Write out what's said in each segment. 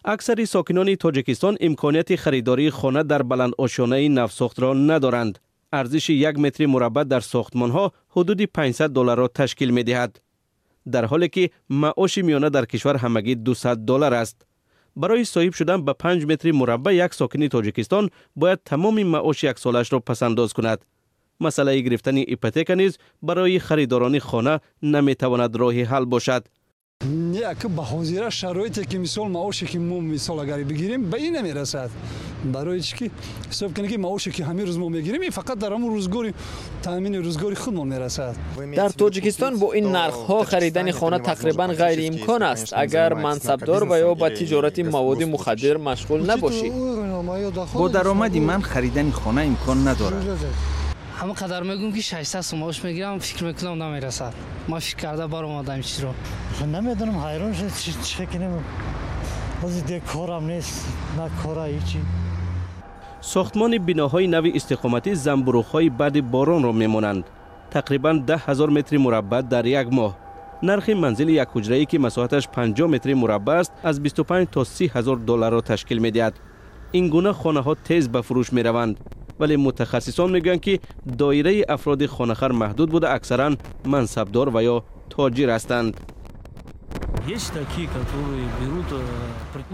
اکثر ساکنان تاجیکستان امکانیت خریداری خانه در بلند آشیانه نوساخت را ندارند. ارزش 1 متر مربع در ساختمان‌ها حدود $500 را تشکیل می‌دهد. در حالی که معاش میانه در کشور همگی $200 است. برای صاحب شدن به 5 متر مربع یک ساکن تاجیکستان باید تمام معاش یک سالش را پسنداز کند. مسئله گرفتن ایپوتک نیز برای خریداران خانه نمیتواند راه حل باشد. یک بهوزیره شرایطی که مثال معاشی که ما مثال اگر بگیریم به این نمیرسد. برای چی که حساب کنید که معاشی که همین روز ما میگیریم فقط در همون روزگاری تامین روزگاری خود ما میرسد. در تاجیکستان با این نرخ ها خریدن خانه تقریبا غیر امکان است اگر منصبدار و یا با تجارت مواد مخدر مشغول نباشی. با درآمد من خریدن خانه امکان ندارد. همه قدر میگم که 600 سوماش میگیرم فکر میکنم نمیرسد. ما فکر کرده بار اومدم چی رو نمیدونم حیران شد چه کنم. از دیگه کارم نیست نه کارا هیچی. ساختمان بناهای نو استقامتی زنبروغ‌های بعد باران را میمانند. تقریبا 10,000 متر مربع در یک ماه. نرخ منزل یک حجره‌ای که مساحتش 50 متر مربع است از 25 تا 30,000 دلار را تشکیل می‌دهد. این گونه خانه‌ها تیز به فروش می‌روند. ولی متخصصان میگن که دایره افراد خانه‌خوار محدود بوده، اکثرا منصبدار و یا تاجر هستند.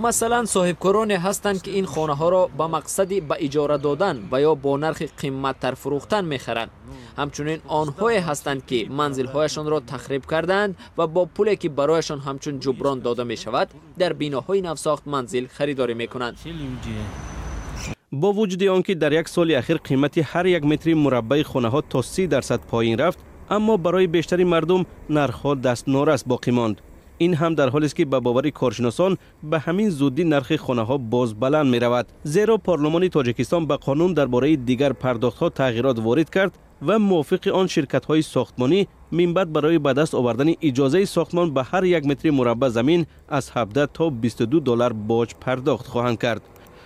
مثلا صاحبکارانی هستند که این خانه ها را به مقصد به اجاره دادن و یا با نرخ قیمت تر فروختن میخرند. همچنین آنهایی هستند که منزل هایشان را تخریب کردند و با پولی که برایشان همچون جبران داده می شود در بناهای نوساخت منزل خریداری میکنند. با وجود آنکه در یک سال اخیر قیمت هر 1 متر مربع خانه ها تا 30% پایین رفت، اما برای بیشتری مردم نرخ ها دست نارس باقی ماند. این هم در حالی است که به باور کارشناسان به همین زودی نرخ خانه ها باز بلند می رود. زیرا پارلمان تاجیکستان به قانون درباره دیگر پرداخت ها تغییرات وارد کرد و موافق آن شرکت های ساختمانی من بعد برای به دست آوردن اجازه ساختمان به هر 1 متر مربع زمین از 17 تا $22 باج پرداخت خواهند کرد.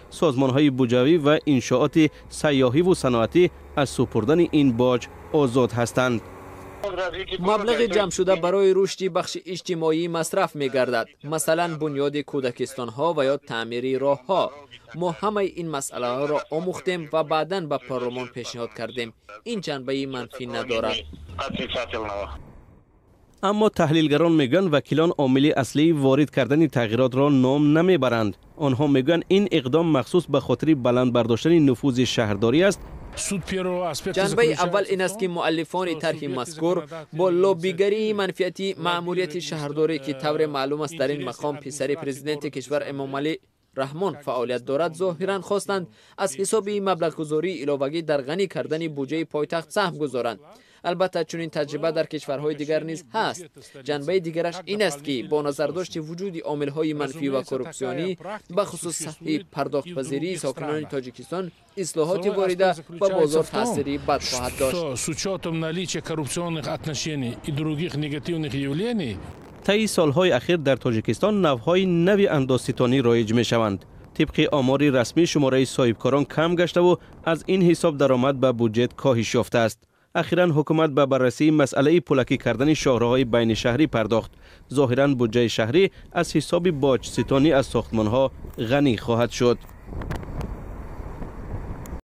سازمان های بودجویی و انشاءات سیاحی و صنعتی از سپردن این باج آزاد هستند. مبلغ جمع شده برای رشد بخش اجتماعی مصرف می گردد. مثلا بنیاد کودکستان ها و یا تعمیری راه ها. ما همه این مسئله ها را آموختیم و بعداً به پارلمان پیشنهاد کردیم. این جنبه منفی ندارد. اما تحلیلگران میگن وکیلان عامل اصلی وارد کردن تغییرات را نام نمیبرند. آنها میگن این اقدام مخصوص به خاطر بلند برداشتن نفوذ شهرداری است. جنبه اول این است که مؤلفان طرح مذکور با لابیگری منفیتی مأموریت شهرداری که طور معلوم است در این مقام پسر پرزیدنت کشور امام علی رحمان فعالیت دارد ظاهرا خواستند از حساب مبلغ گذاری علاوگی در غنی کردن بودجه پایتخت سهم گذارند. البته چنین تجربه در کشورهای دیگر نیز هست. جنبه دیگرش این است که با نظر داشت وجود عامل‌های منفی و کورپسیونی به خصوص سطح پرداخت پذیری ساکنان تاجیکستان اصلاحات وارده به بازار تأثیری بد خواهد داشت. طی سالهای اخیر در تاجیکستان نوهای نوی اندازه‌ستانی رایج می‌شوند. طبق آمار رسمی شماره صاحبکاران کم گشته و از این حساب درآمد به بودجه کاهش یافته است. اخیراً حکومت به بررسی مسئله پولکی کردن شاهراهای بین شهری پرداخت. ظاهراً بودجه شهری از حساب باج ستانی از ساختمان‌ها غنی خواهد شد.